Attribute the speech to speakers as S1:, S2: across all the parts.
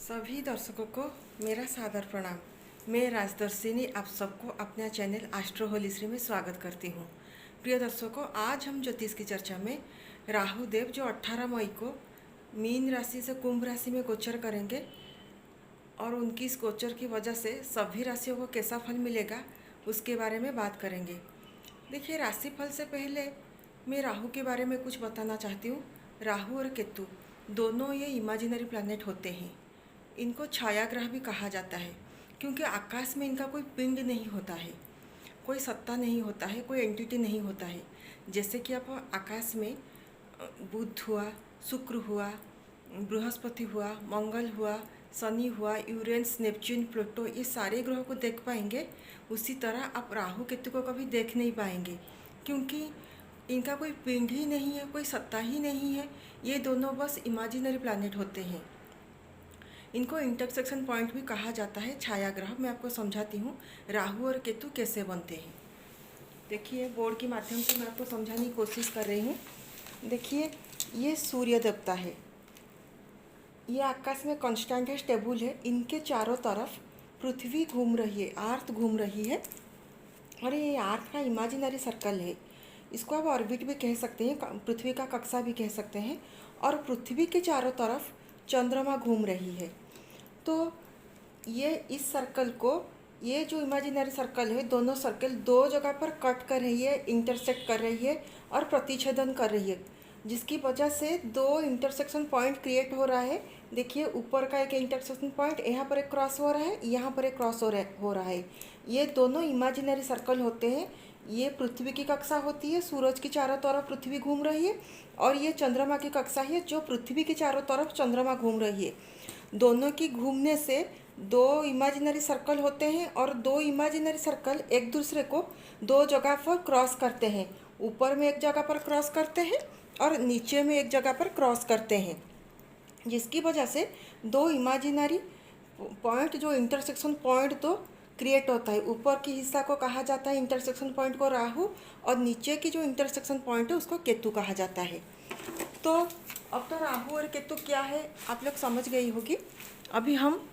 S1: सभी दर्शकों को मेरा सादर प्रणाम। मैं राजदर्शिनी आप सबको अपने चैनल एस्ट्रो होलीश्री में स्वागत करती हूँ। प्रिय दर्शकों, आज हम ज्योतिष की चर्चा में राहु देव जो 18 मई को मीन राशि से कुंभ राशि में गोचर करेंगे और उनकी इस गोचर की वजह से सभी राशियों को कैसा फल मिलेगा उसके बारे में बात करेंगे। देखिए, राशिफल से पहले मैं राहु के बारे में कुछ बताना चाहती हूँ। राहु और केतु दोनों ये इमेजिनरी प्लैनेट होते हैं। इनको छाया ग्रह भी कहा जाता है क्योंकि आकाश में इनका कोई पिंड नहीं होता है, कोई सत्ता नहीं होता है, कोई एंटिटी नहीं होता है। जैसे कि आप आकाश में बुध हुआ, शुक्र हुआ, बृहस्पति हुआ, मंगल हुआ, शनि हुआ, यूरेनस, नेपच्यून, प्लूटो, ये सारे ग्रहों को देख पाएंगे। उसी तरह आप राहु केतु को कभी देख नहीं पाएंगे क्योंकि इनका कोई पिंड ही नहीं है, कोई सत्ता ही नहीं है। ये दोनों बस इमेजिनरी प्लैनेट होते हैं। इनको इंटरसेक्शन पॉइंट भी कहा जाता है, छाया ग्रह। मैं आपको समझाती हूँ राहु और केतु कैसे बनते हैं। देखिए, बोर्ड के माध्यम से मैं आपको समझाने की कोशिश कर रही हूँ। देखिए, ये सूर्य देवता है, ये आकाश में कांस्टेंट है, स्टेबल है। इनके चारों तरफ पृथ्वी घूम रही है, अर्थ घूम रही है और ये अर्थ का इमेजिनरी सर्कल है। इसको आप ऑर्बिट भी कह सकते हैं, पृथ्वी का कक्षा भी कह सकते हैं। और पृथ्वी के चारों तरफ चंद्रमा घूम रही है। तो ये इस सर्कल को, ये जो इमेजिनरी सर्कल है, दोनों सर्कल दो जगह पर कट कर रही है, इंटरसेक्ट कर रही है और प्रतिच्छेदन कर रही है, जिसकी वजह से दो इंटरसेक्शन पॉइंट क्रिएट हो रहा है। देखिए, ऊपर का एक इंटरसेक्शन पॉइंट, यहाँ पर एक क्रॉस हो रहा है, यहाँ पर एक क्रॉस हो रहा है। ये दोनों इमेजिनरी सर्कल होते हैं। ये पृथ्वी की कक्षा होती है, सूरज की चारों तरफ पृथ्वी घूम रही है, और ये चंद्रमा की कक्षा है जो पृथ्वी की चारों तरफ चंद्रमा घूम रही है। दोनों की घूमने से दो इमेजिनरी सर्कल होते हैं और दो इमेजिनरी सर्कल एक दूसरे को दो जगह पर क्रॉस करते हैं। ऊपर में एक जगह पर क्रॉस करते हैं और नीचे में एक जगह पर क्रॉस करते हैं, जिसकी वजह से दो इमेजिनरी पॉइंट, जो इंटरसेक्शन पॉइंट तो क्रिएट होता है। ऊपर की हिस्सा को कहा जाता है इंटरसेक्शन पॉइंट को राहु, और नीचे की जो इंटरसेक्शन पॉइंट है उसको केतु कहा जाता है। तो अब तो राहु और केतु क्या है आप लोग समझ गई होगी। अभी हम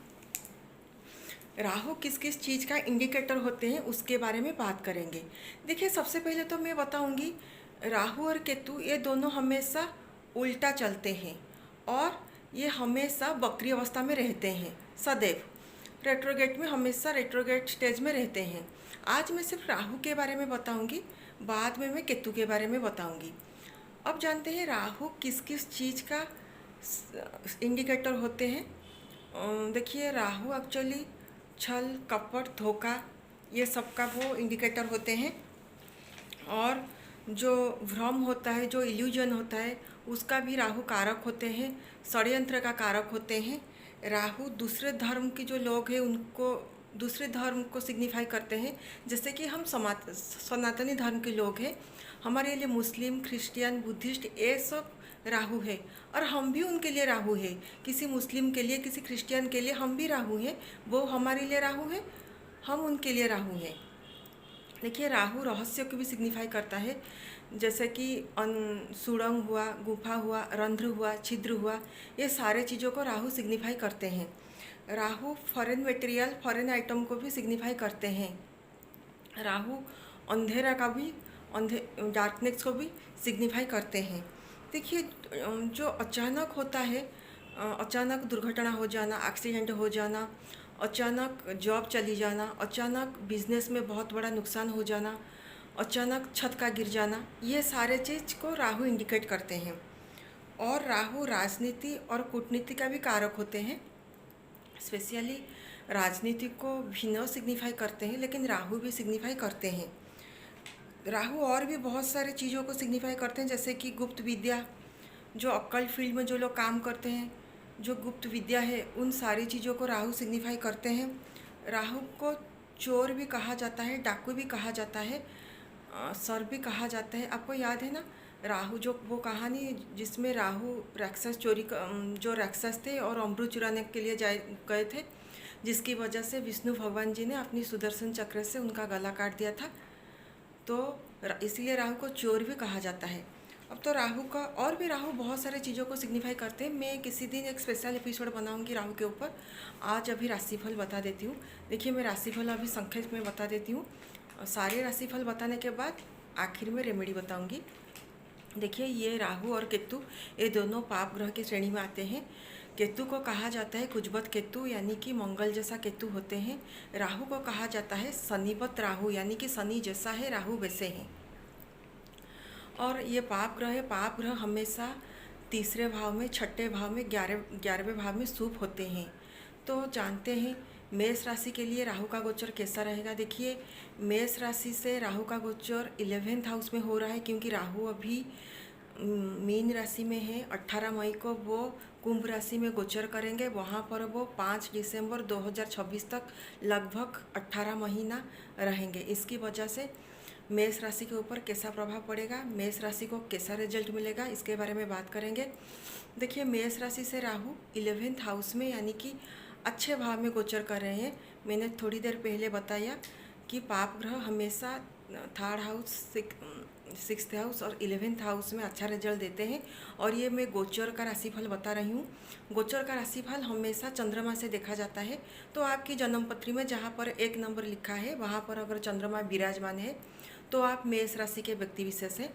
S1: राहु किस किस चीज़ का इंडिकेटर होते हैं उसके बारे में बात करेंगे। देखिए, सबसे पहले तो मैं बताऊंगी, राहु और केतु ये दोनों हमेशा उल्टा चलते हैं और ये हमेशा वक्री अवस्था में रहते हैं, सदैव रेट्रोगेट में, हमेशा रेट्रोगेट स्टेज में रहते हैं। आज मैं सिर्फ राहु के बारे में बताऊंगी, बाद में मैं केतु के बारे में बताऊंगी। अब जानते हैं राहु किस किस चीज़ का इंडिकेटर होते हैं। देखिए, राहु एक्चुअली छल, कपट, धोखा, ये सब का वो इंडिकेटर होते हैं। और जो भ्रम होता है, जो इल्यूजन होता है, उसका भी राहु कारक होते हैं, षड्यंत्र का कारक होते हैं। राहु दूसरे धर्म के जो लोग हैं उनको, दूसरे धर्म को सिग्निफाई करते हैं। जैसे कि हम सनातनी धर्म के लोग हैं, हमारे लिए मुस्लिम, क्रिश्चियन, बुद्धिस्ट, ये सब राहु है और हम भी उनके लिए राहु है। किसी मुस्लिम के लिए, किसी क्रिश्चियन के लिए हम भी राहु हैं, वो हमारे लिए राहु है, हम उनके लिए राहु हैं। देखिए, राहु रहस्य को भी सिग्निफाई करता है, जैसे कि सुड़ंग हुआ, गुफा हुआ, रंध्र हुआ, छिद्र हुआ, ये सारे चीज़ों को राहु सिग्निफाई करते हैं। Rahu foreign material, foreign item को भी सिग्निफाई करते हैं। राहु अंधेरा का भी, डार्कनेस को भी सिग्निफाई करते हैं। देखिए, जो अचानक होता है, अचानक दुर्घटना हो जाना, एक्सीडेंट हो जाना, अचानक जॉब चली जाना, अचानक बिजनेस में बहुत बड़ा नुकसान हो जाना, अचानक छत का गिर जाना, ये सारे चीज़ को राहु इंडिकेट करते हैं। और राहु राजनीति और कूटनीति का भी कारक होते हैं। स्पेशली राजनीति को भिन्न सिग्निफाई करते हैं, लेकिन राहु भी सिग्निफाई करते हैं। राहु और भी बहुत सारे चीज़ों को सिग्निफाई करते हैं, जैसे कि गुप्त विद्या, जो अक्कल फील्ड में जो लोग काम करते हैं, जो गुप्त विद्या है, उन सारी चीज़ों को राहु सिग्निफाई करते हैं। राहु को चोर भी कहा जाता है, डाकू भी कहा जाता है, सर भी कहा जाता है। आपको याद है ना राहु, जो वो कहानी जिसमें राहु राक्षस जो राक्षस थे और अमृत चुराने के लिए गए थे, जिसकी वजह से विष्णु भगवान जी ने अपनी सुदर्शन चक्र से उनका गला काट दिया था। तो इसीलिए राहु को चोर भी कहा जाता है। अब तो राहु का और भी राहु बहुत सारे चीज़ों को सिग्निफाई करते हैं। मैं किसी दिन एक स्पेशल एपिसोड बनाऊंगी राहु के ऊपर। आज अभी राशिफल बता देती हूँ। देखिए, मैं राशिफल अभी संक्षेप में बता देती हूँ। सारे राशिफल बताने के बाद आखिर में रेमेडी बताऊंगी। देखिए, ये राहु और केतु ये दोनों पाप ग्रह की श्रेणी में आते हैं। केतु को कहा जाता है कुजबत केतु, यानी कि मंगल जैसा केतु होते हैं। राहु को कहा जाता है शनिवत राहु, यानी कि शनि जैसा है, राहु वैसे हैं। और ये पाप ग्रह है। पाप ग्रह हमेशा तीसरे भाव में, छठे भाव में, 11वें भाव में शुभ होते हैं। तो जानते हैं मेष राशि के लिए राहु का गोचर कैसा रहेगा। देखिए, मेष राशि से राहु का गोचर 11th हाउस में हो रहा है, क्योंकि राहु अभी मीन राशि में है। 18 मई को वो कुंभ राशि में गोचर करेंगे। वहाँ पर वो 5 दिसंबर 2026 तक लगभग 18 महीना रहेंगे। इसकी वजह से मेष राशि के ऊपर कैसा प्रभाव पड़ेगा, मेष राशि को कैसा रिजल्ट मिलेगा, इसके बारे में बात करेंगे। देखिए, मेष राशि से राहु 11th हाउस में, यानी कि अच्छे भाव में गोचर कर रहे हैं। मैंने थोड़ी देर पहले बताया कि पाप ग्रह हमेशा 3rd हाउस, 6th हाउस और 11th हाउस में अच्छा रिजल्ट देते हैं। और ये मैं गोचर का राशिफल बता रही हूँ। गोचर का राशिफल हमेशा चंद्रमा से देखा जाता है। तो आपकी जन्म पत्री में जहाँ पर 1 नंबर लिखा है, वहाँ पर अगर चंद्रमा विराजमान है तो आप मेष राशि के व्यक्ति विशेष हैं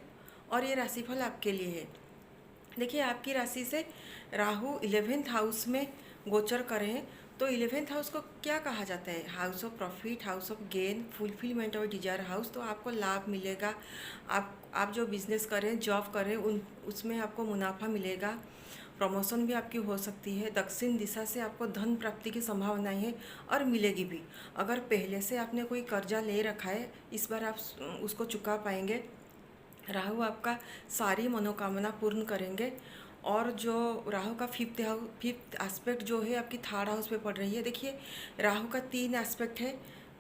S1: और ये राशिफल आपके लिए है। देखिए, आपकी राशि से राहु 11th हाउस में गोचर कर रहे हैं। तो 11th हाउस को क्या कहा जाता है? House of profit, house of gain, fulfilment और डिजायर हाउस। तो आपको लाभ मिलेगा। आप जो बिजनेस करें, जॉब करें, उसमें आपको मुनाफा मिलेगा। प्रमोशन भी आपकी हो सकती है। दक्षिण दिशा से आपको धन प्राप्ति की संभावनाएं है और मिलेगी भी। अगर पहले से आपने कोई कर्जा ले रखा है, इस बार आप उसको चुका पाएंगे। राहु आपका सारी मनोकामना पूर्ण करेंगे। और जो राहु का फिफ्थ एस्पेक्ट जो है आपकी 3rd हाउस पे पड़ रही है। देखिए, राहु का 3 एस्पेक्ट है,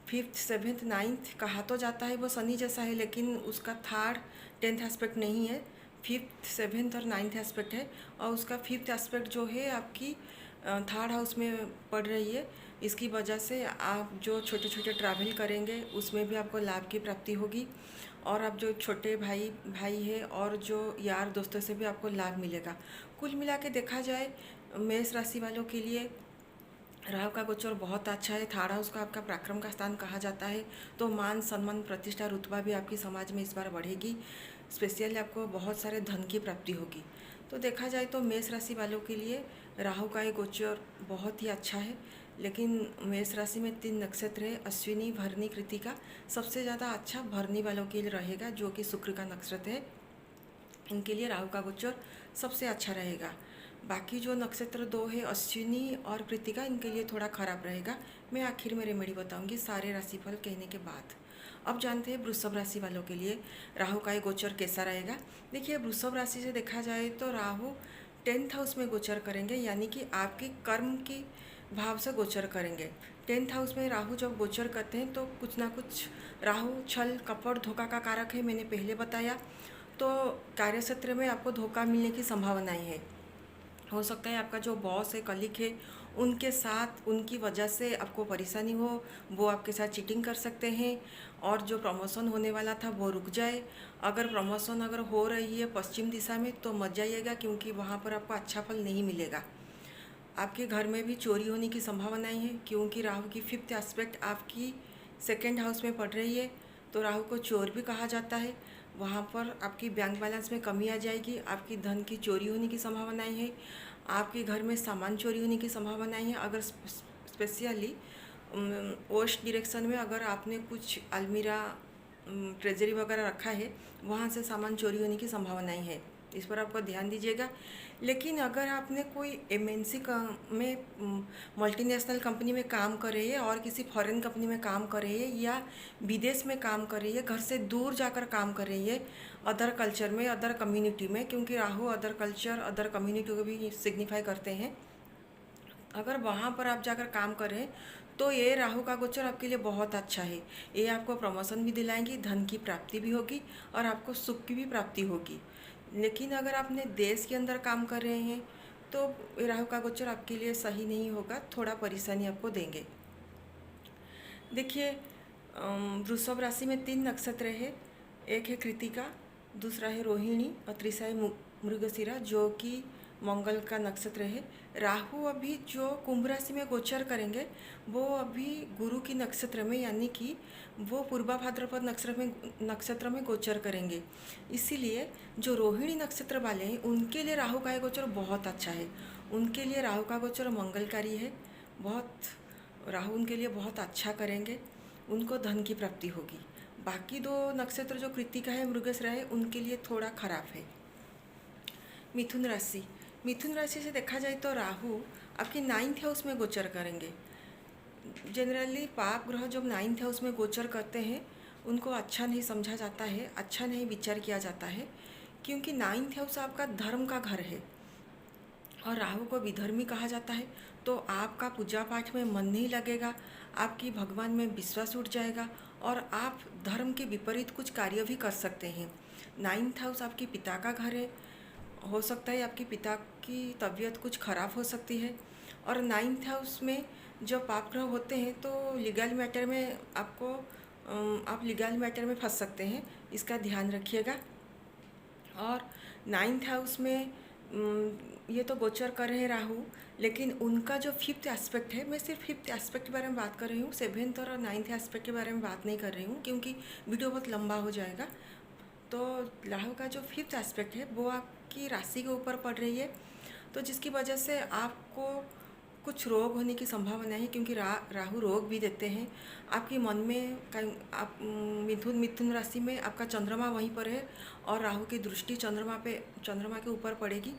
S1: 5th, 7th, 9th। कहा तो जाता है वो शनि जैसा है, लेकिन उसका 3rd, 10th एस्पेक्ट नहीं है। 5th, 7th और 9th एस्पेक्ट है। और उसका 5th एस्पेक्ट जो है आपकी 3rd हाउस में पड़ रही है। इसकी वजह से आप जो छोटे छोटे ट्रैवल करेंगे उसमें भी आपको लाभ की प्राप्ति होगी। और आप जो छोटे भाई है और जो यार दोस्तों से भी आपको लाभ मिलेगा। कुल मिला के देखा जाए, मेष राशि वालों के लिए राहु का गोचर बहुत अच्छा है। 3rd हाउस को आपका पराक्रम का स्थान कहा जाता है। तो मान, सम्मान, प्रतिष्ठा, रुतबा भी आपकी समाज में इस बार बढ़ेगी। स्पेशली आपको बहुत सारे धन की प्राप्ति होगी। तो देखा जाए तो मेष राशि वालों के लिए राहु का ये गोचर बहुत ही अच्छा है। लेकिन मेष राशि में 3 नक्षत्र है, अश्विनी, भरनी, कृतिका। सबसे ज़्यादा अच्छा भरनी वालों के लिए रहेगा, जो कि शुक्र का नक्षत्र है। इनके लिए राहु का गोचर सबसे अच्छा रहेगा। बाकी जो नक्षत्र 2 है, अश्विनी और कृतिका, इनके लिए थोड़ा खराब रहेगा। मैं आखिर में रेमेडी बताऊंगी सारे राशिफल कहने के बाद। अब जानते हैं वृषभ राशि वालों के लिए राहु का ये गोचर कैसा रहेगा। देखिए, वृषभ राशि से देखा जाए तो राहु 10th हाउस में गोचर करेंगे, यानी कि आपकी कर्म की भाव से गोचर करेंगे। 10th हाउस में राहु जब गोचर करते हैं तो कुछ ना कुछ राहु छल, कपट, धोखा का कारक है, मैंने पहले बताया। तो कार्यक्षेत्र में आपको धोखा मिलने की संभावनाएं है। हो सकता है आपका जो बॉस है, कलीग है, उनके साथ उनकी वजह से आपको परेशानी हो, वो आपके साथ चीटिंग कर सकते हैं। और जो प्रमोशन होने वाला था वो रुक जाए। अगर प्रमोशन हो रही है पश्चिम दिशा में तो मत जाइएगा, क्योंकि वहाँ पर आपको अच्छा फल नहीं मिलेगा। आपके घर में भी चोरी होने की संभावनाएं हैं, क्योंकि राहु की 5th एस्पेक्ट आपकी 2nd हाउस में पड़ रही है। तो राहु को चोर भी कहा जाता है। वहाँ पर आपकी बैंक बैलेंस में कमी आ जाएगी। आपकी धन की चोरी होने की संभावनाएं हैं। आपके घर में सामान चोरी होने की संभावनाएं हैं। अगर स्पेशली वेस्ट डायरेक्शन में अगर आपने कुछ अलमीरा, ट्रेजरी वगैरह रखा है, वहाँ से सामान चोरी होने की संभावनाएं हैं। इस पर आपको ध्यान दीजिएगा। लेकिन अगर आपने कोई एमएनसी में, मल्टीनेशनल कंपनी में काम कर रही है और किसी फॉरेन कंपनी में काम कर रही है या विदेश में काम कर रही है, घर से दूर जाकर काम कर रही है, अदर कल्चर में, अदर कम्युनिटी में, क्योंकि Rahu other culture, other community को भी सिग्निफाई करते हैं। अगर वहाँ पर आप जाकर काम कर रहे हैं तो ये राहु का गोचर आपके लिए बहुत अच्छा है। ये आपको प्रमोशन भी दिलाएंगी, धन की प्राप्ति भी होगी और आपको सुख की भी प्राप्ति होगी। लेकिन अगर आपने देश के अंदर काम कर रहे हैं तो राहु का गोचर आपके लिए सही नहीं होगा, थोड़ा परेशानी आपको देंगे। देखिए, वृषभ राशि में 3 नक्षत्र है। एक है कृतिका, दूसरा है रोहिणी और तीसरा है मृगशिरा जो कि मंगल का नक्षत्र है। राहु अभी जो कुंभ राशि में गोचर करेंगे वो अभी गुरु की नक्षत्र में, यानी कि वो पूर्वा भाद्रपद नक्षत्र में गोचर करेंगे। इसीलिए जो रोहिणी नक्षत्र वाले हैं उनके लिए राहु का गोचर बहुत अच्छा है। उनके लिए राहु का गोचर मंगलकारी है। राहु उनके लिए बहुत अच्छा करेंगे, उनको धन की प्राप्ति होगी। बाकी दो नक्षत्र जो कृत्तिका है, मृगशिरा है, उनके लिए थोड़ा खराब है। मिथुन राशि से देखा जाए तो राहु आपके 9th हाउस में गोचर करेंगे। जनरली पाप ग्रह जब 9th हाउस में गोचर करते हैं उनको अच्छा नहीं समझा जाता है, अच्छा नहीं विचार किया जाता है, क्योंकि 9th हाउस आपका धर्म का घर है और राहु को विधर्मी कहा जाता है। तो आपका पूजा पाठ में मन नहीं लगेगा, आपकी भगवान में विश्वास उठ जाएगा और आप धर्म के विपरीत कुछ कार्य भी कर सकते हैं। 9th हाउस आपके पिता का घर है, हो सकता है आपके पिता की तबीयत कुछ खराब हो सकती है। और 9th हाउस में जब पाप ग्रह होते हैं तो लीगल मैटर में आप लीगल मैटर में फंस सकते हैं, इसका ध्यान रखिएगा। और 9th हाउस में ये तो गोचर कर रहे हैं राहु, लेकिन उनका जो 5th एस्पेक्ट है, मैं सिर्फ 5th एस्पेक्ट के बारे में बात कर रही हूँ, 7th और 9th एस्पेक्ट के बारे में बात नहीं कर रही हूँ क्योंकि वीडियो बहुत लंबा हो जाएगा। तो राहु का जो 5th एस्पेक्ट है वो आपकी राशि के ऊपर पड़ रही है, तो जिसकी वजह से आपको कुछ रोग होने की संभावना है, क्योंकि राहु रोग भी देते हैं। आपके मन में आप मिथुन राशि में आपका चंद्रमा वहीं पर है और राहु की दृष्टि चंद्रमा के ऊपर पड़ेगी,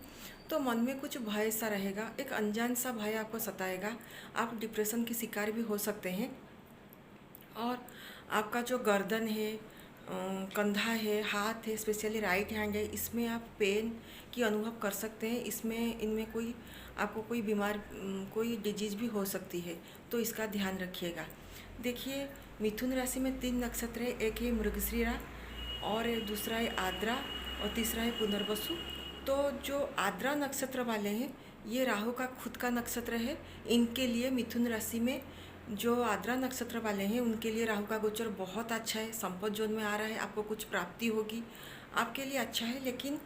S1: तो मन में कुछ भय सा रहेगा, एक अनजान सा भय आपको सताएगा। आप डिप्रेशन की शिकार भी हो सकते हैं। और आपका जो गर्दन है, कंधा है, हाथ है, स्पेशली राइट हैंड है, इसमें आप पेन की अनुभव कर सकते हैं। इनमें आपको कोई डिजीज़ भी हो सकती है, तो इसका ध्यान रखिएगा। देखिए, मिथुन राशि में 3 नक्षत्र है, एक है मृगशिरा और दूसरा है आद्रा और तीसरा है पुनर्वसु। तो जो आद्रा नक्षत्र वाले हैं ये राहु का खुद का नक्षत्र है। इनके लिए मिथुन राशि में जो आद्रा नक्षत्र वाले हैं उनके लिए राहु का गोचर बहुत अच्छा है, संपत्ति जोन में आ रहा है, आपको कुछ प्राप्ति होगी, आपके लिए अच्छा है। लेकिन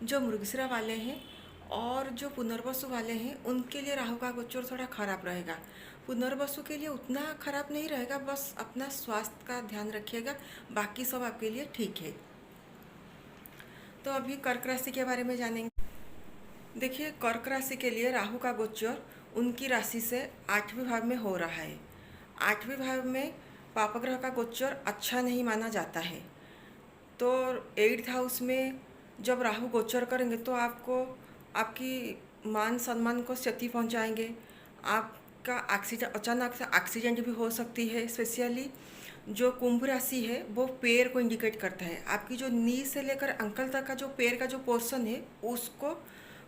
S1: जो मृगशिरा वाले हैं और जो पुनर्वसु वाले हैं उनके लिए राहु का गोचर थोड़ा खराब रहेगा। पुनर्वसु के लिए उतना खराब नहीं रहेगा, बस अपना स्वास्थ्य का ध्यान रखिएगा, बाकी सब आपके लिए ठीक है। तो अभी कर्क राशि के बारे में जानेंगे। देखिए, कर्क राशि के लिए राहु का गोचर उनकी राशि से 8वें भाव में हो रहा है। 8वें भाव में पापग्रह का गोचर अच्छा नहीं माना जाता है, तो 8th हाउस में जब राहु गोचर करेंगे तो आपको आपकी मान सम्मान को क्षति पहुंचाएंगे। आपका अचानक से एक्सीडेंट भी हो सकती है। स्पेशली जो कुंभ राशि है वो पैर को इंडिकेट करता है। आपकी जो नी से लेकर अंकल तक का जो पैर का जो पोर्शन है उसको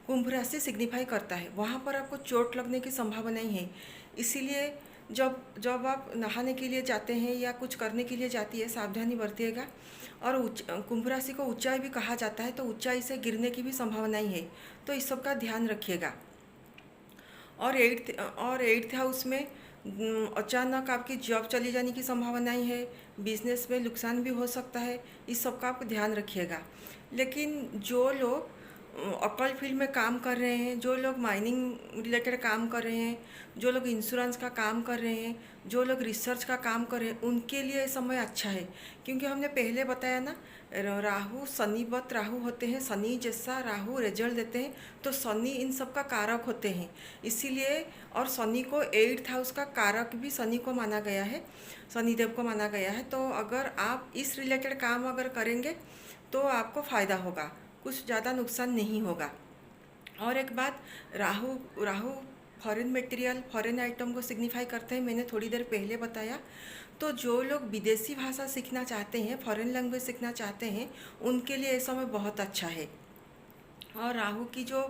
S1: कुंभ राशि सिग्निफाई करता है, वहाँ पर आपको चोट लगने की संभावना ही है। इसीलिए जब आप नहाने के लिए जाते हैं या कुछ करने के लिए जाती है, सावधानी बरतिएगा। और कुंभ राशि को ऊंचाई भी कहा जाता है, तो ऊंचाई से गिरने की भी संभावना ही है, तो इस सब का ध्यान रखिएगा। और 8th हाउस में अचानक आपकी जॉब चली जाने की संभावनाएं है, बिजनेस में नुकसान भी हो सकता है, इस सब का आप ध्यान रखिएगा। लेकिन जो लोग अकल फील्ड में काम कर रहे हैं, जो लोग माइनिंग रिलेटेड काम कर रहे हैं, जो लोग इंश्योरेंस का काम कर रहे हैं, जो लोग रिसर्च का काम कर रहे हैं, उनके लिए ये समय अच्छा है। क्योंकि हमने पहले बताया ना, राहु शनिवत राहु होते हैं, शनि जैसा राहु रिजल्ट देते हैं, तो शनि इन सब का कारक होते हैं। इसीलिए और शनि को 8th हाउस का कारक भी शनि को माना गया है, शनिदेव को माना गया है। तो अगर आप इस रिलेटेड काम अगर करेंगे तो आपको फ़ायदा होगा, कुछ ज़्यादा नुकसान नहीं होगा। और एक बात, Rahu foreign material, foreign item को सिग्निफाई करते हैं, मैंने थोड़ी देर पहले बताया। तो जो लोग विदेशी भाषा सीखना चाहते हैं, फॉरेन लैंग्वेज सीखना चाहते हैं, उनके लिए ये समय बहुत अच्छा है। और राहु की जो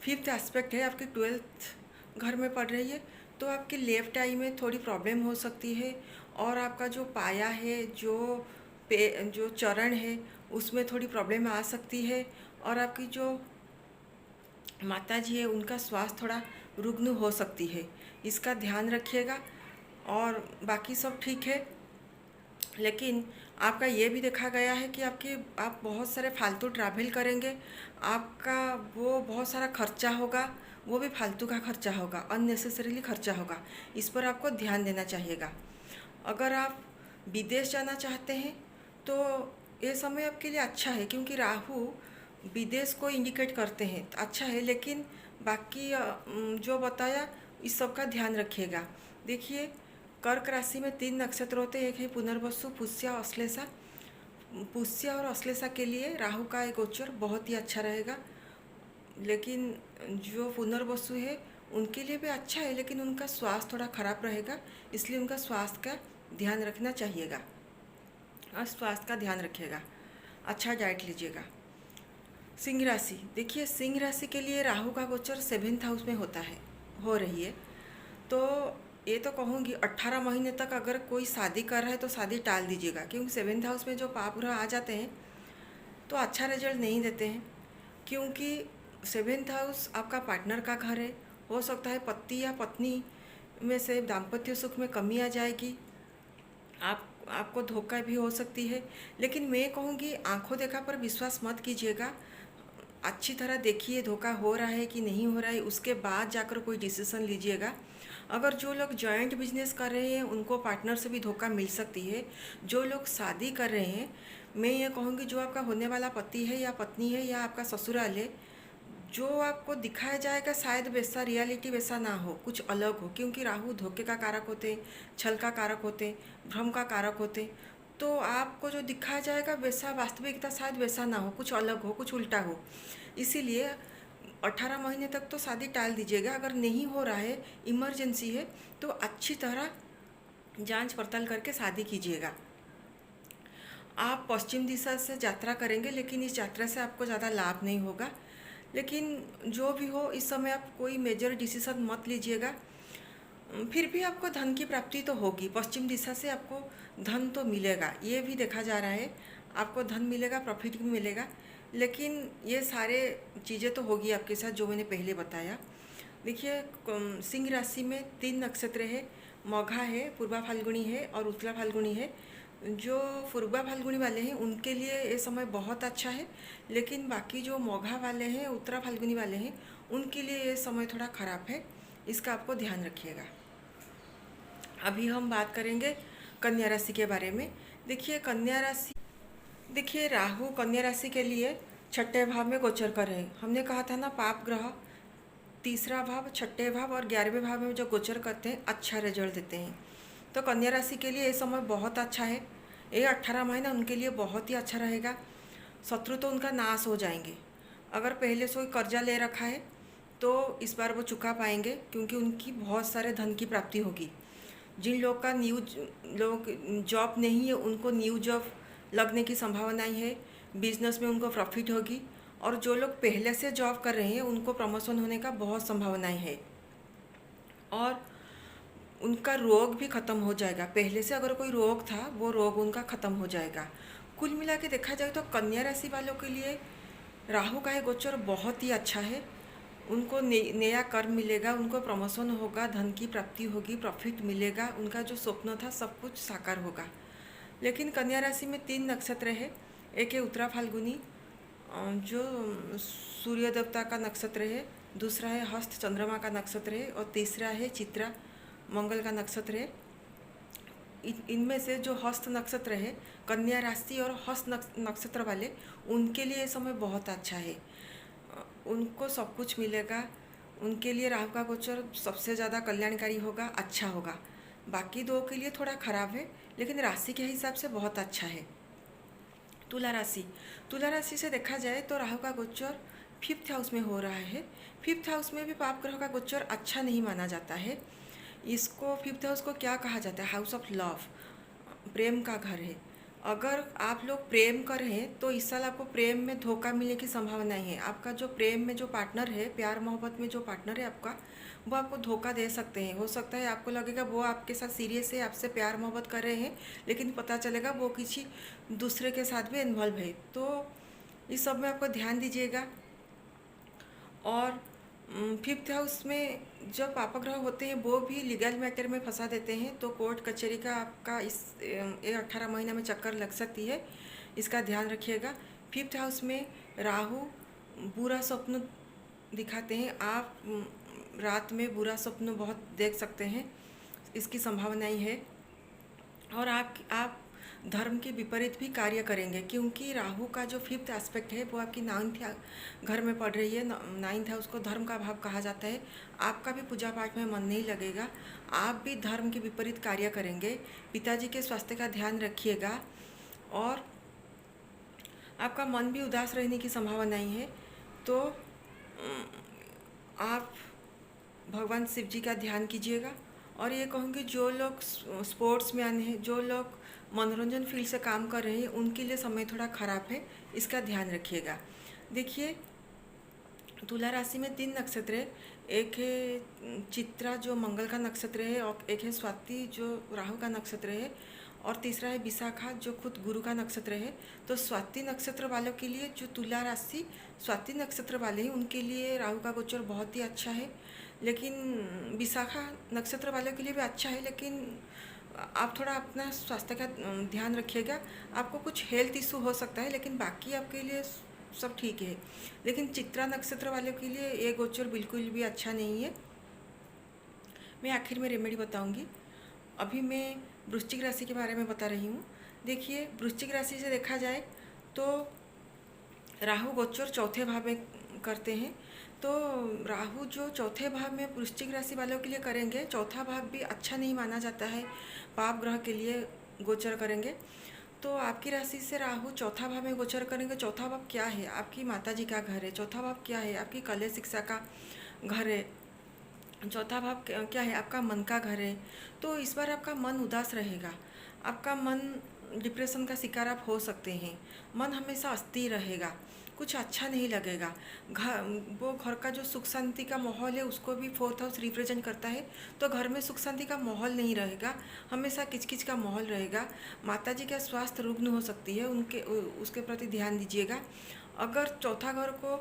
S1: 5th एस्पेक्ट है आपकी 12th घर में पड़ रही है, तो आपकी लेफ्ट आई में थोड़ी प्रॉब्लम हो सकती है। और आपका जो पाया है, जो चरण है, उसमें थोड़ी प्रॉब्लम आ सकती है। और आपकी जो माता जी है उनका स्वास्थ्य थोड़ा रुग्ण हो सकती है, इसका ध्यान रखिएगा। और बाकी सब ठीक है, लेकिन आपका ये भी देखा गया है कि आप बहुत सारे फालतू ट्रैवल करेंगे, आपका वो बहुत सारा खर्चा होगा, वो भी फालतू का खर्चा होगा, अननेसेसरीली खर्चा होगा। इस पर आपको ध्यान देना चाहिएगा। अगर आप विदेश जाना चाहते हैं तो ये समय आपके लिए अच्छा है, क्योंकि राहु विदेश को इंडिकेट करते हैं, तो अच्छा है। लेकिन बाकी जो बताया इस सब का ध्यान रखिएगा। देखिए, कर्क राशि में 3 नक्षत्र होते हैं। एक है पुनर्वसु, पुष्या, अश्लेषा। पुष्या और अश्लेषा के लिए राहु का एक गोचर बहुत ही अच्छा रहेगा। लेकिन जो पुनर्वसु है उनके लिए भी अच्छा है, लेकिन उनका स्वास्थ्य थोड़ा खराब रहेगा, इसलिए उनका स्वास्थ्य का ध्यान रखना चाहिएगा और स्वास्थ्य का ध्यान रखिएगा। अच्छा डाइट लीजिएगा। सिंह राशि, देखिए सिंह राशि के लिए राहु का गोचर 7th हाउस में हो रही है। तो ये तो कहूँगी 18 महीने तक अगर कोई शादी कर रहा है तो शादी टाल दीजिएगा, क्योंकि 7th हाउस में जो पाप ग्रह आ जाते हैं तो अच्छा रिजल्ट नहीं देते हैं। क्योंकि 7th हाउस आपका पार्टनर का घर है। हो सकता है पति या पत्नी में से दाम्पत्य सुख में कमी आ जाएगी, आपको धोखा भी हो सकती है। लेकिन मैं कहूँगी आंखों देखा पर विश्वास मत कीजिएगा। अच्छी तरह देखिए धोखा हो रहा है कि नहीं हो रहा है, उसके बाद जाकर कोई डिसीज़न लीजिएगा। अगर जो लोग जॉइंट बिजनेस कर रहे हैं उनको पार्टनर से भी धोखा मिल सकती है। जो लोग शादी कर रहे हैं, मैं ये कहूँगी जो आपका होने वाला पति है या पत्नी है या आपका ससुराल है, जो आपको दिखाया जाएगा शायद वैसा रियलिटी वैसा ना हो, कुछ अलग हो। क्योंकि राहु धोखे का कारक होते हैं, छल का कारक होते हैं, भ्रम का कारक होते हैं। तो आपको जो दिखाया जाएगा वैसा वास्तविकता शायद वैसा ना हो, कुछ अलग हो, कुछ उल्टा हो। इसीलिए 18 महीने तक तो शादी टाल दीजिएगा। अगर नहीं हो रहा है, इमरजेंसी है, तो अच्छी तरह जांच पड़ताल करके शादी कीजिएगा। आप पश्चिम दिशा से यात्रा करेंगे, लेकिन इस यात्रा से आपको ज़्यादा लाभ नहीं होगा। लेकिन जो भी हो, इस समय आप कोई मेजर डिसीजन मत लीजिएगा। फिर भी आपको धन की प्राप्ति तो होगी। पश्चिम दिशा से आपको धन तो मिलेगा, ये भी देखा जा रहा है। आपको धन मिलेगा, प्रॉफिट भी मिलेगा। लेकिन ये सारे चीज़ें तो होगी आपके साथ जो मैंने पहले बताया। देखिए, सिंह राशि में 3 नक्षत्र है। मघा है, पूर्वा फाल्गुनी है और उत्तरा फाल्गुनी है। जो पूर्वा फाल्गुनी वाले हैं उनके लिए ये समय बहुत अच्छा है। लेकिन बाकी जो मघा वाले हैं, उत्तरा फाल्गुनी वाले हैं, उनके लिए ये समय थोड़ा ख़राब है। इसका आपको ध्यान रखिएगा। अभी हम बात करेंगे कन्या राशि के बारे में। देखिए कन्या राशि, देखिए राहु कन्या राशि के लिए 6ठे भाव में गोचर कर रहे हैं। हमने कहा था ना, पाप ग्रह 3रा भाव, 6ठे भाव और 11वें भाव में जो गोचर करते हैं अच्छा रिजल्ट देते हैं। तो कन्या राशि के लिए ये समय बहुत अच्छा है। ये 18 महीना उनके लिए बहुत ही अच्छा रहेगा। शत्रु तो उनका नाश हो जाएंगे। अगर पहले से कोई कर्जा ले रखा है तो इस बार वो चुका पाएंगे, क्योंकि उनकी बहुत सारे धन की प्राप्ति होगी। जिन लोग का लोग जॉब नहीं है उनको न्यू जॉब लगने की संभावनाएं है। बिजनेस में उनको प्रॉफिट होगी। और जो लोग पहले से जॉब कर रहे हैं उनको प्रमोशन होने का बहुत संभावनाएं है। और उनका रोग भी ख़त्म हो जाएगा। पहले से अगर कोई रोग था वो रोग उनका ख़त्म हो जाएगा। कुल मिला के देखा जाए तो कन्या राशि वालों के लिए राहु का ये गोचर बहुत ही अच्छा है। उनको नया कर्म मिलेगा, उनको प्रमोशन होगा, धन की प्राप्ति होगी, प्रॉफिट मिलेगा, उनका जो स्वप्न था सब कुछ साकार होगा। लेकिन कन्या राशि में 3 नक्षत्र है। एक है उत्तरा फाल्गुनी जो सूर्य देवता का नक्षत्र है, दूसरा है हस्त चंद्रमा का नक्षत्र है और तीसरा है चित्रा मंगल का नक्षत्र है। इनमें से जो हस्त नक्षत्र है, कन्या राशि और हस्त नक्षत्र वाले, उनके लिए ये समय बहुत अच्छा है। उनको सब कुछ मिलेगा। उनके लिए राहु का गोचर सबसे ज़्यादा कल्याणकारी होगा, अच्छा होगा। बाकी दो के लिए थोड़ा खराब है, लेकिन राशि के हिसाब से बहुत अच्छा है। तुला राशि, तुला राशि से देखा जाए तो राहु का गोचर 5th हाउस में हो रहा है। 5th हाउस में भी पाप ग्रह का गोचर अच्छा नहीं माना जाता है। इसको 5th हाउस को क्या कहा जाता है? हाउस ऑफ लव, प्रेम का घर है। अगर आप लोग प्रेम कर रहे हैं तो इस साल आपको प्रेम में धोखा मिलने की संभावनाएं है। आपका जो प्रेम में जो पार्टनर है, प्यार मोहब्बत में जो पार्टनर है आपका, वो आपको धोखा दे सकते हैं। हो सकता है आपको लगेगा वो आपके साथ सीरियस है, आपसे प्यार मोहब्बत कर रहे हैं, लेकिन पता चलेगा वो किसी दूसरे के साथ भी इन्वॉल्व है। तो इस सब में आपको ध्यान दीजिएगा। और फिफ्थ हाउस में जो पापग्रह होते हैं वो भी लीगल मैटर में फंसा देते हैं, तो कोर्ट कचहरी का आपका इस ये 18 महीना में चक्कर लग सकती है, इसका ध्यान रखिएगा। फिफ्थ हाउस में राहु बुरा स्वप्न दिखाते हैं। आप रात में बुरा स्वप्न बहुत देख सकते हैं, इसकी संभावनाएं है। और आप धर्म के विपरीत भी कार्य करेंगे, क्योंकि राहु का जो फिफ्थ एस्पेक्ट है वो आपकी नाइन्थ घर में पड़ रही है। नाइन्थ हाउस को धर्म का भाव कहा जाता है। आपका भी पूजा पाठ में मन नहीं लगेगा, आप भी धर्म के विपरीत कार्य करेंगे। पिताजी के स्वास्थ्य का ध्यान रखिएगा और आपका मन भी उदास रहने की संभावनाएं है। तो आप भगवान शिव जी का ध्यान कीजिएगा। और ये कहूँगी जो लोग स्पोर्ट्स मैन हैं, जो लोग मनोरंजन फील्ड से काम कर रहे हैं, उनके लिए समय थोड़ा ख़राब है, इसका ध्यान रखिएगा। देखिए, तुला राशि में 3 नक्षत्र है। एक है चित्रा जो मंगल का नक्षत्र है, और एक है स्वाति जो राहु का नक्षत्र है, और तीसरा है विशाखा जो खुद गुरु का नक्षत्र है। तो स्वाति नक्षत्र वालों के लिए, जो तुला राशि स्वाति नक्षत्र वाले हैं, उनके लिए राहु का गोचर बहुत ही अच्छा है। लेकिन विशाखा नक्षत्र वालों के लिए भी अच्छा है, लेकिन आप थोड़ा अपना स्वास्थ्य का ध्यान रखिएगा। आपको कुछ हेल्थ इशू हो सकता है, लेकिन बाकी आपके लिए सब ठीक है। लेकिन चित्रा नक्षत्र वालों के लिए ये गोचर बिल्कुल भी अच्छा नहीं है। मैं आखिर में रेमेडी बताऊंगी। अभी मैं वृश्चिक राशि के बारे में बता रही हूँ। देखिए, वृश्चिक राशि से देखा जाए तो राहु गोचर चौथे भाव में करते हैं। तो राहु जो चौथे भाव में वृश्चिक राशि वालों के लिए करेंगे, चौथा भाव भी अच्छा नहीं माना जाता है, पाप ग्रह के लिए गोचर करेंगे। तो आपकी राशि से राहु चौथा भाव में गोचर करेंगे। चौथा भाव क्या है? आपकी माताजी का घर है। चौथा भाव क्या है? आपकी कला शिक्षा का घर है। चौथा भाव क्या है? आपका मन का घर है। तो इस बार आपका मन उदास रहेगा, आपका मन डिप्रेशन का शिकार आप हो सकते हैं। मन हमेशा अस्थिर रहेगा, कुछ अच्छा नहीं लगेगा। घर का जो सुख शांति का माहौल है उसको भी फोर्थ हाउस रिप्रेजेंट करता है। तो घर में सुख शांति का माहौल नहीं रहेगा, हमेशा किचकिच का माहौल रहेगा। माताजी का स्वास्थ्य रुग्ण हो सकती है, उसके प्रति ध्यान दीजिएगा। अगर चौथा घर को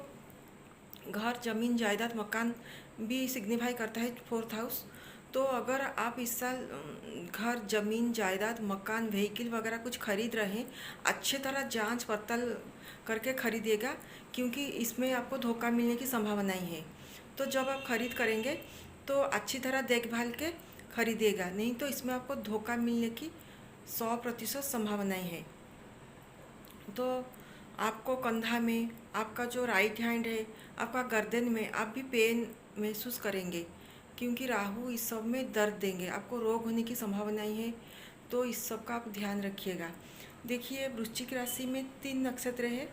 S1: घर, जमीन, जायदाद, मकान भी सिग्निफाई करता है फोर्थ हाउस। तो अगर आप इस साल घर, जमीन, जायदाद, मकान, व्हीकल वगैरह कुछ खरीद रहे हैं, अच्छे तरह जांच पड़ताल करके खरीदिएगा, क्योंकि इसमें आपको धोखा मिलने की संभावनाएं है। तो जब आप खरीद करेंगे तो अच्छी तरह देखभाल के खरीदिएगा, नहीं तो इसमें आपको धोखा मिलने की 100% संभावनाएं है। तो आपको कंधा में, आपका जो राइट हैंड है, आपका गर्दन में आप भी पेन महसूस करेंगे, क्योंकि राहु इस सब में दर्द देंगे, आपको रोग होने की संभावनाएं है। तो इस सब का आप ध्यान रखिएगा। देखिए, वृश्चिक राशि में 3 नक्षत्र है।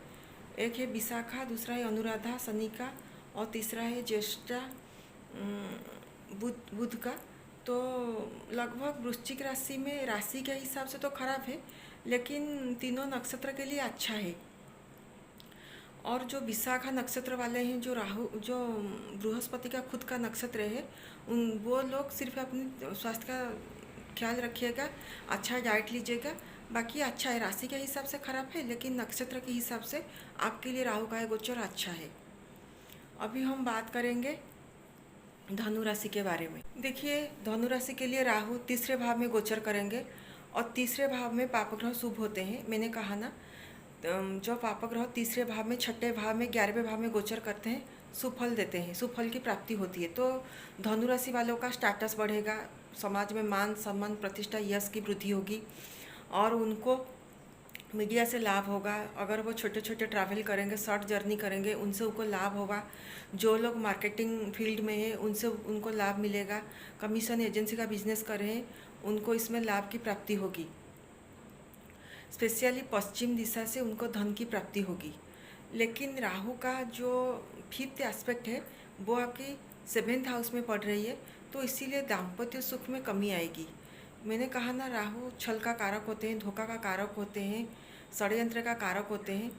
S1: एक है विशाखा, दूसरा है अनुराधा शनि का, और तीसरा है ज्येष्ठा बुध का। तो लगभग वृश्चिक राशि में राशि के हिसाब से तो खराब है, लेकिन तीनों नक्षत्र के लिए अच्छा है। और जो विशाखा नक्षत्र वाले हैं, जो राहु, जो बृहस्पति का खुद का नक्षत्र है, वो लोग सिर्फ अपने स्वास्थ्य का ख्याल रखिएगा, अच्छा डाइट लीजिएगा। बाकी अच्छा है, राशि के हिसाब से खराब है, लेकिन नक्षत्र के हिसाब से आपके लिए राहु का गोचर अच्छा है। अभी हम बात करेंगे धनु राशि के बारे में। देखिए, धनु राशि के लिए राहु तीसरे भाव में गोचर करेंगे, और तीसरे भाव में पापग्रह शुभ होते हैं। मैंने कहा ना, जो पापग्रह तीसरे भाव में, छठे भाव में, 11वें भाव में गोचर करते हैं, सुफल देते हैं, सुफल की प्राप्ति होती है। तो धनु राशि वालों का स्टेटस बढ़ेगा, समाज में मान सम्मान, प्रतिष्ठा, यश की वृद्धि होगी, और उनको मीडिया से लाभ होगा। अगर वो छोटे छोटे ट्रैवल करेंगे, शॉर्ट जर्नी करेंगे, उनसे उनको लाभ होगा। जो लोग मार्केटिंग फील्ड में हैं, उनसे उनको लाभ मिलेगा। कमीशन एजेंसी का बिजनेस कर रहे हैं, उनको इसमें लाभ की प्राप्ति होगी। स्पेशली पश्चिम दिशा से उनको धन की प्राप्ति होगी। लेकिन राहु का जो फिफ्थ एस्पेक्ट है वो आपकी 7th हाउस में पड़ रही है, तो इसीलिए दाम्पत्य सुख में कमी आएगी। मैंने कहा ना, राहु छल का कारक होते हैं, धोखा का कारक होते हैं, षड्यंत्र का कारक होते हैं।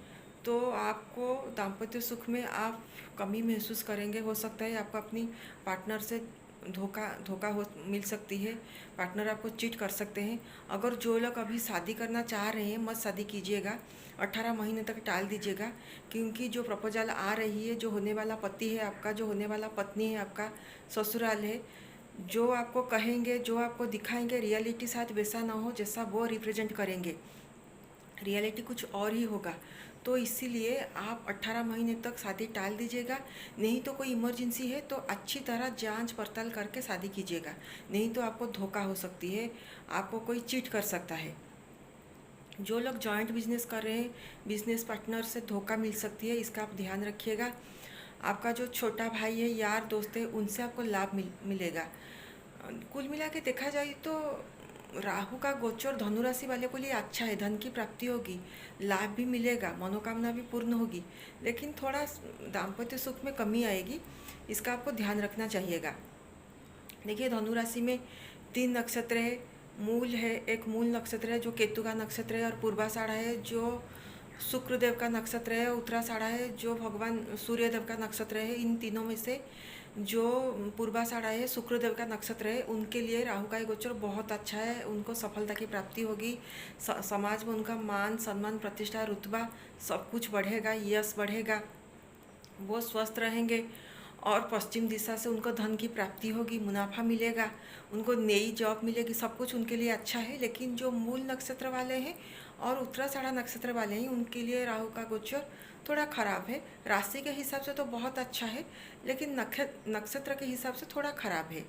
S1: तो आपको दाम्पत्य सुख में आप कमी महसूस करेंगे। हो सकता है आपको अपनी पार्टनर से धोखा धोखा हो मिल सकती है, पार्टनर आपको चीट कर सकते हैं। अगर जो लोग अभी शादी करना चाह रहे हैं मत शादी कीजिएगा, 18 महीने तक टाल दीजिएगा, क्योंकि जो प्रपोजल आ रही है, जो होने वाला पति है आपका, जो होने वाला पत्नी है आपका, ससुराल है, जो आपको कहेंगे, जो आपको दिखाएंगे, रियलिटी साथ वैसा ना हो जैसा वो रिप्रेजेंट करेंगे, रियलिटी कुछ और ही होगा। तो इसीलिए आप 18 महीने तक शादी टाल दीजिएगा। नहीं तो कोई इमरजेंसी है तो अच्छी तरह जांच पड़ताल करके शादी कीजिएगा, नहीं तो आपको धोखा हो सकती है, आपको कोई चीट कर सकता है। जो लोग जॉइंट बिजनेस कर रहे हैं, बिजनेस पार्टनर से धोखा मिल सकती है, इसका आप ध्यान रखिएगा। आपका जो छोटा भाई है, यार दोस्त है, उनसे आपको लाभ मिलेगा। कुल मिला के देखा जाए तो राहु का गोचर धनु राशि वाले को लिए अच्छा है। धन की प्राप्ति होगी, लाभ भी मिलेगा, मनोकामना भी पूर्ण होगी, लेकिन थोड़ा दाम्पत्य सुख में कमी आएगी, इसका आपको ध्यान रखना चाहिएगा। देखिए, धनु राशि में 3 नक्षत्र है। मूल है, एक मूल नक्षत्र है जो केतु का नक्षत्र है, और पूर्वाषाढ़ा है जो शुक्रदेव का नक्षत्र है, उत्तराषाढ़ा है जो भगवान सूर्यदेव का नक्षत्र है। इन तीनों में से जो पूर्वाषाढ़ा है, शुक्रदेव का नक्षत्र है, उनके लिए राहु का गोचर बहुत अच्छा है। उनको सफलता की प्राप्ति होगी, समाज में उनका मान सम्मान प्रतिष्ठा रुतबा सब कुछ बढ़ेगा, यश बढ़ेगा, वो स्वस्थ रहेंगे, और पश्चिम दिशा से उनको धन की प्राप्ति होगी, मुनाफा मिलेगा, उनको नई जॉब मिलेगी, सब कुछ उनके लिए अच्छा है। लेकिन जो मूल नक्षत्र वाले हैं और उत्तराषाढ़ा नक्षत्र वाले हैं, उनके लिए राहु का गोचर थोड़ा खराब है। राशि के हिसाब से तो बहुत अच्छा है, लेकिन नक्षत्र के हिसाब से थोड़ा खराब है।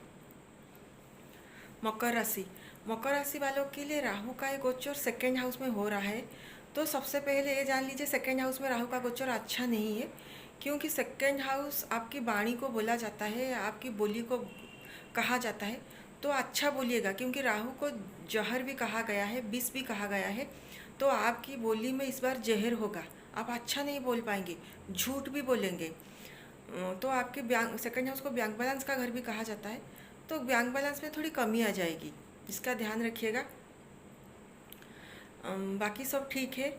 S1: मकर राशि, मकर राशि वालों के लिए राहु का गोचर सेकेंड हाउस में हो रहा है। तो सबसे पहले ये जान लीजिए, सेकेंड हाउस में राहु का गोचर अच्छा नहीं है, क्योंकि सेकेंड हाउस आपकी वाणी को बोला जाता है, आपकी बोली को कहा जाता है। तो अच्छा बोलिएगा, क्योंकि राहु को जहर भी कहा गया है, विष भी कहा गया है। तो आपकी बोली में इस बार जहर होगा, आप अच्छा नहीं बोल पाएंगे, झूठ भी बोलेंगे। तो आपके बैंक, सेकेंड हाउस को बैंक बैलेंस का घर भी कहा जाता है, तो बैंक बैलेंस में थोड़ी कमी आ जाएगी, इसका ध्यान रखिएगा। बाकी सब ठीक है।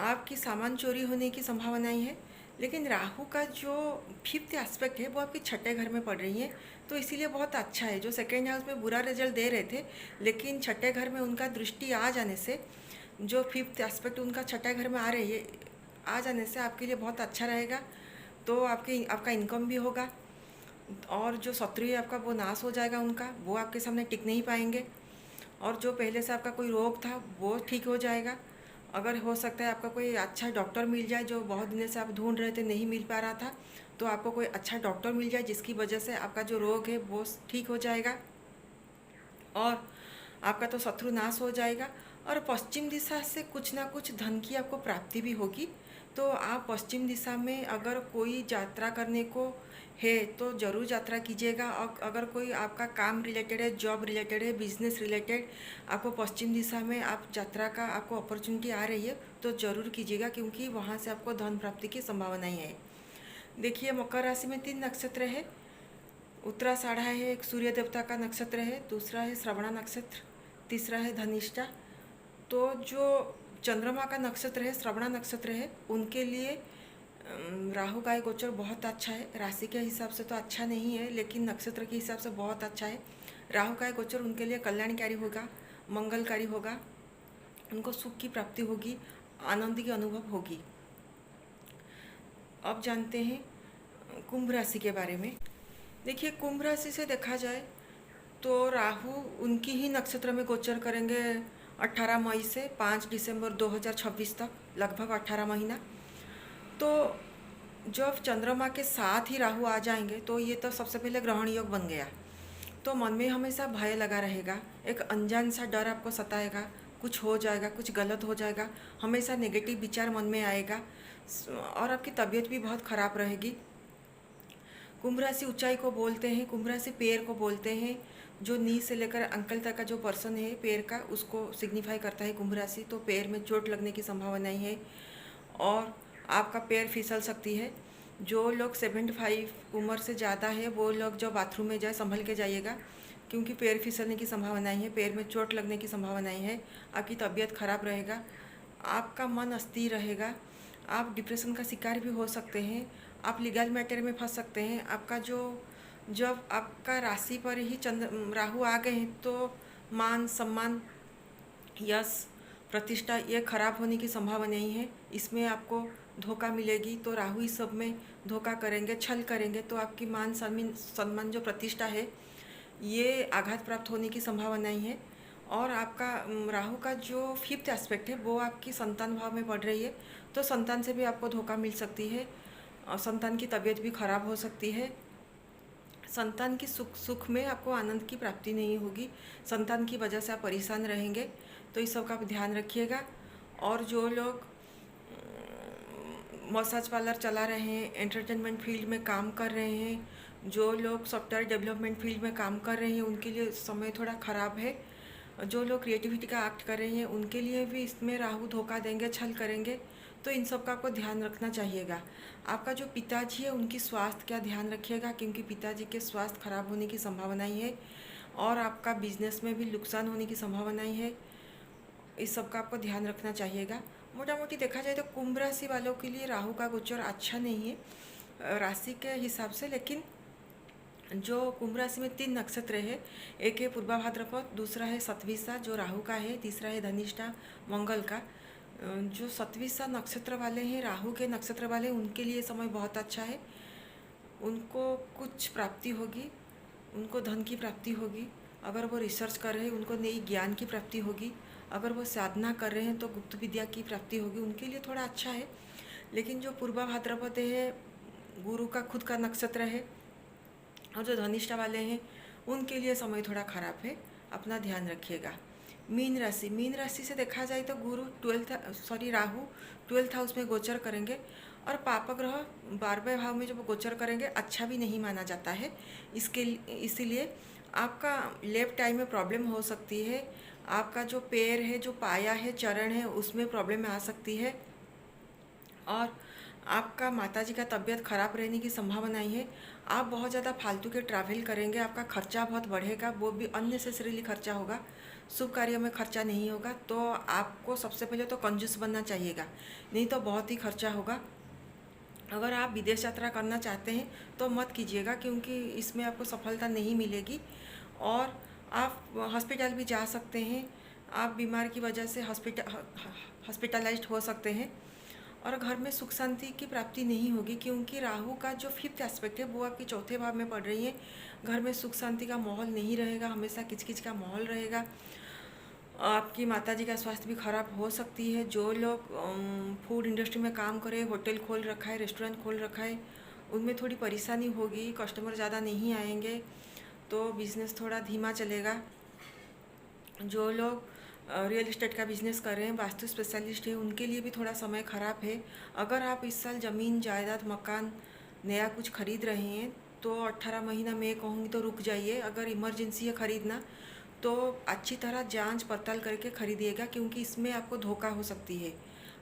S1: आपकी सामान चोरी होने की संभावनाएं है, लेकिन राहु का जो 5th एस्पेक्ट है वो आपके छठे घर में पड़ रही है, तो इसीलिए बहुत अच्छा है। जो सेकेंड हाउस में बुरा रिजल्ट दे रहे थे, लेकिन छठे घर में उनका दृष्टि आ जाने से, जो 5th एस्पेक्ट उनका छठे घर में आ रही है, आ जाने से आपके लिए बहुत अच्छा रहेगा। तो आपका इनकम भी होगा, और जो शत्रु है आपका वो नाश हो जाएगा, उनका वो आपके सामने टिक नहीं पाएंगे, और जो पहले से आपका कोई रोग था वो ठीक हो जाएगा। अगर हो सकता है आपका कोई अच्छा डॉक्टर मिल जाए, जो बहुत दिनों से आप ढूंढ रहे थे नहीं मिल पा रहा था, तो आपको कोई अच्छा डॉक्टर मिल जाए जिसकी वजह से आपका जो रोग है वो ठीक हो जाएगा, और आपका तो शत्रु नाश हो जाएगा। और पश्चिम दिशा से कुछ ना कुछ धन की आपको प्राप्ति भी होगी। तो आप पश्चिम दिशा में अगर कोई यात्रा करने को है तो ज़रूर यात्रा कीजिएगा। और अगर कोई आपका काम रिलेटेड है, जॉब रिलेटेड है, बिजनेस रिलेटेड, आपको पश्चिम दिशा में आप यात्रा का आपको अपॉर्चुनिटी आ रही है तो ज़रूर कीजिएगा, क्योंकि वहाँ से आपको धन प्राप्ति की संभावनाएं है। देखिए, मकर राशि में 3 नक्षत्र है। उत्तराषाढ़ा है, एक सूर्य देवता का नक्षत्र है, दूसरा है श्रवणा नक्षत्र, तीसरा है धनिष्ठा। तो जो चंद्रमा का नक्षत्र है, श्रवणा नक्षत्र है, उनके लिए राहु का गोचर बहुत अच्छा है। राशि के हिसाब से तो अच्छा नहीं है, लेकिन नक्षत्र के हिसाब से बहुत अच्छा है। राहु का गोचर उनके लिए कल्याणकारी होगा, मंगलकारी होगा, उनको सुख की प्राप्ति होगी, आनंद की अनुभव होगी। अब जानते हैं कुंभ राशि के बारे में। देखिए, कुंभ राशि से देखा जाए तो राहु उनकी ही नक्षत्र में गोचर करेंगे 18 मई से 5 दिसंबर 2026 तक, लगभग 18 महीना। तो जब चंद्रमा के साथ ही राहु आ जाएंगे तो ये तो सबसे पहले ग्रहण योग बन गया, तो मन में हमेशा भय लगा रहेगा, एक अनजान सा डर आपको सताएगा, कुछ हो जाएगा, कुछ गलत हो जाएगा, हमेशा नेगेटिव विचार मन में आएगा, और आपकी तबीयत भी बहुत ख़राब रहेगी। कुंभ राशि ऊंचाई को बोलते हैं, कुंभ राशि पैर को बोलते हैं। जो नी से लेकर अंकल तक का जो पर्सन है पैर का, उसको सिग्निफाई करता है कुंभ राशि। तो पैर में चोट लगने की संभावनाएं है, और आपका पैर फिसल सकती है। जो लोग 75 उम्र से ज़्यादा है वो लोग जो बाथरूम में जाए संभल के जाइएगा, क्योंकि पैर फिसलने की संभावनाएं है, पैर में चोट लगने की संभावनाएं है, आपकी तबीयत खराब रहेगा, आपका मन अस्थिर रहेगा, आप डिप्रेशन का शिकार भी हो सकते हैं, आप लीगल मैटर में फंस सकते हैं, आपका जो जब आपका राशि पर ही राहु आ गए हैं तो मान सम्मान, यश, प्रतिष्ठा ये खराब होने की संभावना नहीं है। इसमें आपको धोखा मिलेगी, तो राहु इस सब में धोखा करेंगे, छल करेंगे, तो आपकी मान सम्मान जो प्रतिष्ठा है ये आघात प्राप्त होने की संभावना नहीं है। और आपका राहु का जो फिफ्थ एस्पेक्ट है वो आपकी संतान भाव में पड़ रही है, तो संतान से भी आपको धोखा मिल सकती है और संतान की तबीयत भी खराब हो सकती है। संतान की सुख में आपको आनंद की प्राप्ति नहीं होगी, संतान की वजह से आप परेशान रहेंगे, तो इस सब का ध्यान रखिएगा। और जो लोग मसाज पार्लर चला रहे हैं, एंटरटेनमेंट फील्ड में काम कर रहे हैं, जो लोग सॉफ्टवेयर डेवलपमेंट फील्ड में काम कर रहे हैं, उनके लिए समय थोड़ा ख़राब है। जो लोग क्रिएटिविटी का एक्ट कर रहे हैं उनके लिए भी इसमें राहु धोखा देंगे, छल करेंगे, तो इन सब का आपको ध्यान रखना चाहिएगा। आपका जो पिताजी है उनकी स्वास्थ्य का ध्यान रखिएगा, क्योंकि पिताजी के स्वास्थ्य खराब होने की संभावनाएं है और आपका बिजनेस में भी नुकसान होने की संभावनाएं है। इस सब का आपको ध्यान रखना चाहिएगा। मोटा मोटी देखा जाए तो कुंभ राशि वालों के लिए राहु का गोचर अच्छा नहीं है राशि के हिसाब से, लेकिन जो कुंभ राशि में 3 नक्षत्र है, एक है पूर्वा भाद्रपद, दूसरा है सतविसा जो राहु का है, तीसरा है धनिष्ठा मंगल का। जो सतविसा नक्षत्र वाले हैं, राहु के नक्षत्र वाले, उनके लिए समय बहुत अच्छा है। उनको कुछ प्राप्ति होगी, उनको धन की प्राप्ति होगी, अगर वो रिसर्च कर रहे हैं उनको नई ज्ञान की प्राप्ति होगी, अगर वो साधना कर रहे हैं तो गुप्त विद्या की प्राप्ति होगी, उनके लिए थोड़ा अच्छा है। लेकिन जो पूर्वा भाद्रपद है, गुरु का खुद का नक्षत्र है, और जो धनिष्ठा वाले हैं उनके लिए समय थोड़ा खराब है, अपना ध्यान रखिएगा। मीन राशि से देखा जाए तो राहु 12th हाउस में गोचर करेंगे और पापग्रह 12वें भाव में जब गोचर करेंगे अच्छा भी नहीं माना जाता है। इसीलिए आपका लेफ्ट आई में प्रॉब्लम हो सकती है, आपका जो पैर है, जो पाया है, चरण है, उसमें प्रॉब्लम आ सकती है, और आपका माताजी का तबीयत खराब रहने की संभावनाएं है। आप बहुत ज़्यादा फालतू के ट्रैवल करेंगे, आपका खर्चा बहुत बढ़ेगा, वो भी अननेसेसरीली खर्चा होगा, शुभ कार्यों में खर्चा नहीं होगा। तो आपको सबसे पहले तो कंजूस बनना चाहिएगा, नहीं तो बहुत ही खर्चा होगा। अगर आप विदेश यात्रा करना चाहते हैं तो मत कीजिएगा, क्योंकि इसमें आपको सफलता नहीं मिलेगी। और आप हॉस्पिटल भी जा सकते हैं, आप बीमार की वजह से हॉस्पिटलाइज्ड हो सकते हैं, और घर में सुख शांति की प्राप्ति नहीं होगी, क्योंकि राहु का जो फिफ्थ एस्पेक्ट है वो आपके चौथे भाव में पड़ रही है। घर में सुख शांति का माहौल नहीं रहेगा, हमेशा किचकिच का माहौल रहेगा। आपकी माताजी का स्वास्थ्य भी खराब हो सकती है। जो लोग फूड इंडस्ट्री में काम करें, होटल खोल रखा है, रेस्टोरेंट खोल रखा है, उनमें थोड़ी परेशानी होगी, कस्टमर ज़्यादा नहीं आएंगे, तो बिज़नेस थोड़ा धीमा चलेगा। जो लोग रियल इस्टेट का बिज़नेस कर रहे हैं, वास्तु स्पेशलिस्ट है, उनके लिए भी थोड़ा समय ख़राब है। अगर आप इस साल ज़मीन जायदाद मकान नया कुछ खरीद रहे हैं तो 18 महीना मैं कहूँगी तो रुक जाइए। अगर इमरजेंसी है ख़रीदना तो अच्छी तरह जांच पड़ताल करके ख़रीदिएगा, क्योंकि इसमें आपको धोखा हो सकती है।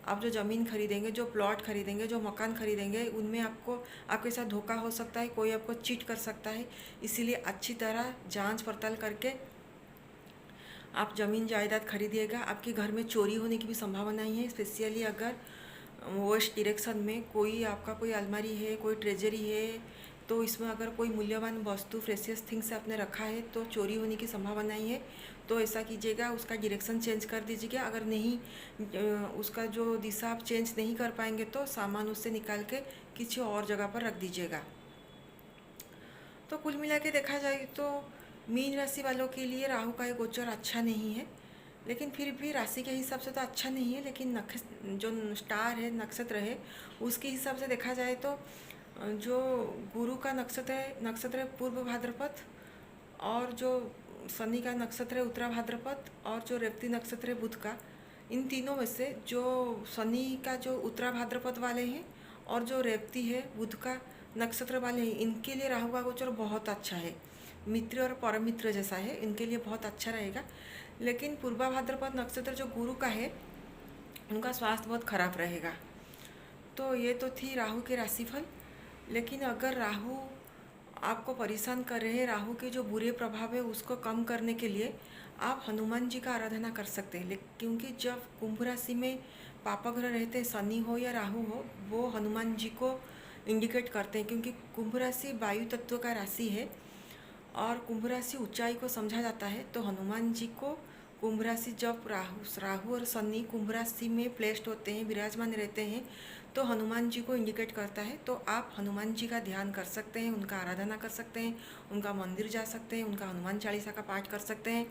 S1: आप जो ज़मीन खरीदेंगे, जो प्लॉट खरीदेंगे, जो मकान खरीदेंगे, उनमें आपके साथ धोखा हो सकता है, कोई आपको चीट कर सकता है। इसीलिए अच्छी तरह जांच पड़ताल करके आप ज़मीन जायदाद खरीदिएगा। आपके घर में चोरी होने की भी संभावना है, स्पेशली अगर वेस्ट डायरेक्शन में कोई अलमारी है, कोई ट्रेजरी है, तो इसमें अगर कोई मूल्यवान वस्तु प्रेशियस थिंग्स आपने रखा है तो चोरी होने की संभावनाएं है। तो ऐसा कीजिएगा, उसका डायरेक्शन चेंज कर दीजिएगा। अगर नहीं उसका जो दिशा आप चेंज नहीं कर पाएंगे तो सामान उससे निकाल के किसी और जगह पर रख दीजिएगा। तो कुल मिला के देखा जाए तो मीन राशि वालों के लिए राहु का गोचर अच्छा नहीं है, लेकिन फिर भी राशि के हिसाब से तो अच्छा नहीं है, लेकिन जो स्टार है, नक्षत्र है, उसके हिसाब से देखा जाए तो जो गुरु का नक्षत्र है पूर्व भाद्रपद, और जो शनि का नक्षत्र है उत्तरा भाद्रपद, और जो रेवती नक्षत्र है बुध का। इन तीनों में से जो शनि का जो उत्तरा भाद्रपद वाले हैं और जो रेवती है बुध का नक्षत्र वाले हैं, इनके लिए राहु का गोचर बहुत अच्छा है, मित्र और परम मित्र जैसा है, इनके लिए बहुत अच्छा रहेगा। लेकिन पूर्वा भाद्रपद नक्षत्र जो गुरु का है, उनका स्वास्थ्य बहुत खराब रहेगा। तो ये तो थी राहु के राशिफल। लेकिन अगर राहु आपको परेशान कर रहे हैं, राहु के जो बुरे प्रभाव है उसको कम करने के लिए आप हनुमान जी का आराधना कर सकते हैं। क्योंकि जब कुंभ राशि में पापग्रह रहते हैं, शनि हो या राहु हो, वो हनुमान जी को इंडिकेट करते हैं, क्योंकि कुंभ राशि वायु तत्व का राशि है और कुंभ राशि ऊंचाई को समझा जाता है। तो हनुमान जी को कुंभ राशि, जब राहु और शनि कुंभ राशि में प्लेस्ड होते हैं, विराजमान रहते हैं, तो हनुमान जी को इंडिकेट करता है। तो आप हनुमान जी का ध्यान कर सकते हैं, उनका आराधना कर सकते हैं, उनका मंदिर जा सकते हैं, उनका हनुमान चालीसा का पाठ कर सकते हैं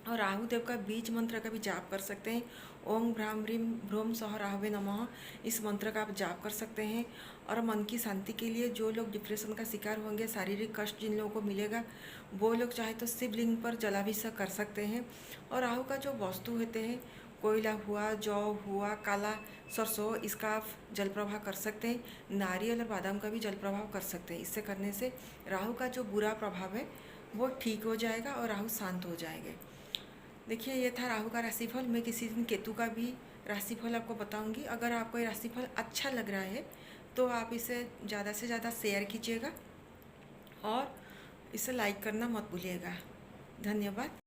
S1: और राहु देव का बीज मंत्र का भी जाप कर सकते हैं। ओम भ्राम ह्रीम भ्रोम सह राहवे नमः, इस मंत्र का आप जाप कर सकते हैं। और मन की शांति के लिए जो लोग डिप्रेशन का शिकार होंगे, शारीरिक कष्ट जिन लोगों को मिलेगा, वो लोग चाहे तो शिवलिंग पर जलाभिषेक कर सकते हैं। और राहु का जो वस्तु होते हैं, कोयला हुआ, जौ हुआ, काला सरसों, इसका आप जल प्रवाह कर सकते हैं। नारियल और बादाम का भी जल प्रवाह कर सकते हैं। इससे करने से राहु का जो बुरा प्रभाव है वो ठीक हो जाएगा और राहु शांत हो जाएंगे। देखिए, ये था राहु का राशिफल। मैं किसी दिन केतु का भी राशिफल आपको बताऊंगी। अगर आपको ये राशिफल अच्छा लग रहा है तो आप इसे ज़्यादा से ज़्यादा शेयर कीजिएगा और इसे लाइक करना मत भूलिएगा। धन्यवाद।